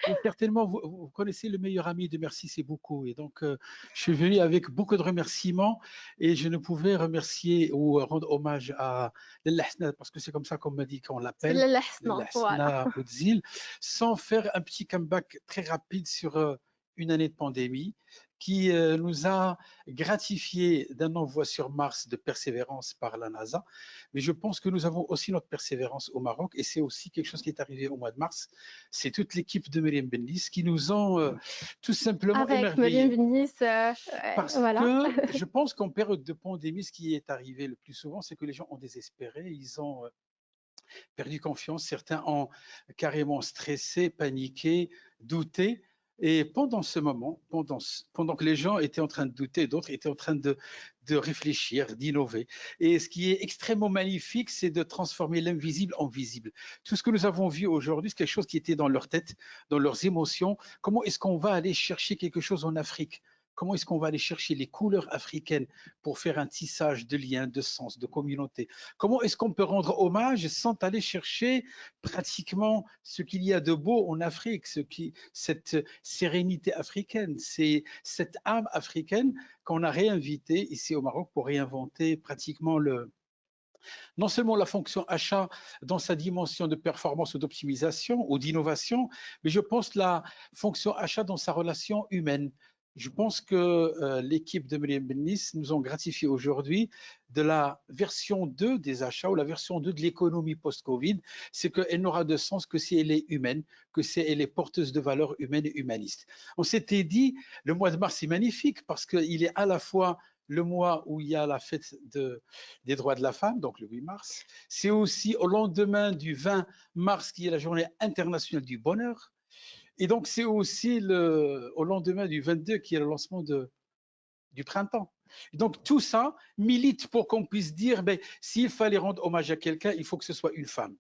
Et certainement, vous connaissez le meilleur ami de Merci, c'est beaucoup. Et donc, je suis venu avec beaucoup de remerciements et je ne pouvais remercier ou rendre hommage à Lelahsna, parce que c'est comme ça qu'on me dit qu'on C'est l'appelle, l'Hasna, voilà. Lelahsna Oudzil, sans faire un petit comeback très rapide sur une année de pandémie qui nous a gratifié d'un envoi sur Mars de persévérance par la NASA. Mais je pense que nous avons aussi notre persévérance au Maroc et c'est aussi quelque chose qui est arrivé au mois de mars. C'est toute l'équipe de Meriam Bennis qui nous ont tout simplement Avec Meriam émerveillés. Benis, Parce voilà. que je pense qu'en période de pandémie, ce qui est arrivé le plus souvent, c'est que les gens ont désespéré, ils ont perdu confiance, certains ont carrément stressé, paniqué, douté. Et pendant ce moment, pendant que les gens étaient en train de douter, d'autres étaient en train de réfléchir, d'innover. Et ce qui est extrêmement magnifique, c'est de transformer l'invisible en visible. Tout ce que nous avons vu aujourd'hui, c'est quelque chose qui était dans leur tête, dans leurs émotions. Comment est-ce qu'on va aller chercher quelque chose en Afrique? Comment est-ce qu'on va aller chercher les couleurs africaines pour faire un tissage de liens, de sens, de communauté? Comment est-ce qu'on peut rendre hommage sans aller chercher pratiquement ce qu'il y a de beau en Afrique, cette sérénité africaine, c'est cette âme africaine qu'on a réinvitée ici au Maroc pour réinventer pratiquement non seulement la fonction achat dans sa dimension de performance ou d'optimisation ou d'innovation, mais je pense la fonction achat dans sa relation humaine. Je pense que l'équipe de Meriam Bennis nous ont gratifié aujourd'hui de la version 2 des achats ou la version 2 de l'économie post-Covid, c'est qu'elle n'aura de sens que si elle est humaine, que si elle est porteuse de valeurs humaines et humanistes. On s'était dit, le mois de mars est magnifique parce qu'il est à la fois le mois où il y a la fête des droits de la femme, donc le 8 mars. C'est aussi au lendemain du 20 mars qui est la journée internationale du bonheur. Et donc, c'est aussi au lendemain du 22 qui est le lancement du printemps. Et donc, tout ça milite pour qu'on puisse dire, ben, s'il fallait rendre hommage à quelqu'un, il faut que ce soit une femme.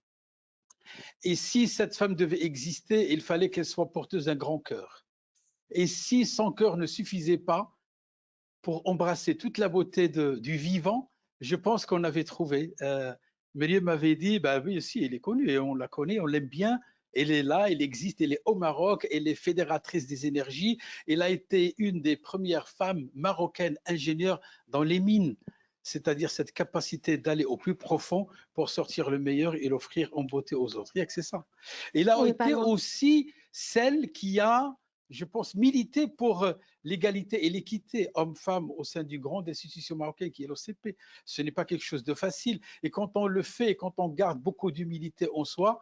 Et si cette femme devait exister, il fallait qu'elle soit porteuse d'un grand cœur. Et si son cœur ne suffisait pas pour embrasser toute la beauté du vivant, je pense qu'on avait trouvé. Myriam m'avait dit, bah oui, aussi, elle est connue et on la connaît, on l'aime bien. Elle est là, elle existe, elle est au Maroc, elle est fédératrice des énergies. Elle a été une des premières femmes marocaines ingénieures dans les mines, c'est-à-dire cette capacité d'aller au plus profond pour sortir le meilleur et l'offrir en beauté aux autres. Il n'y a que c'est ça. Elle a On n'est pas été loin. aussi celle qui a, je pense, milité pour l'égalité et l'équité homme-femme au sein du grande institution marocaine qui est l'OCP. Ce n'est pas quelque chose de facile. Et quand on le fait, et quand on garde beaucoup d'humilité en soi,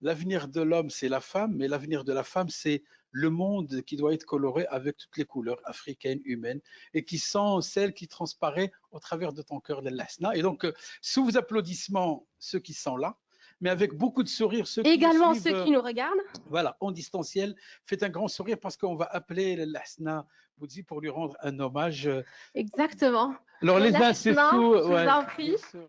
l'avenir de l'homme, c'est la femme, mais l'avenir de la femme, c'est le monde qui doit être coloré avec toutes les couleurs africaines, humaines, et qui sont celles qui transparaissent au travers de ton cœur, l'Asna. Et donc, sous vos applaudissements, ceux qui sont là, mais avec beaucoup de sourires, ceux qui nous Également ceux suivent qui nous regardent. voilà, en distanciel, faites un grand sourire parce qu'on va appeler l'Asna Boudzi pour lui rendre un hommage. Exactement. Alors les uns, c'est L'Hasna, fou, je vous ouais, en prie. bien sûr.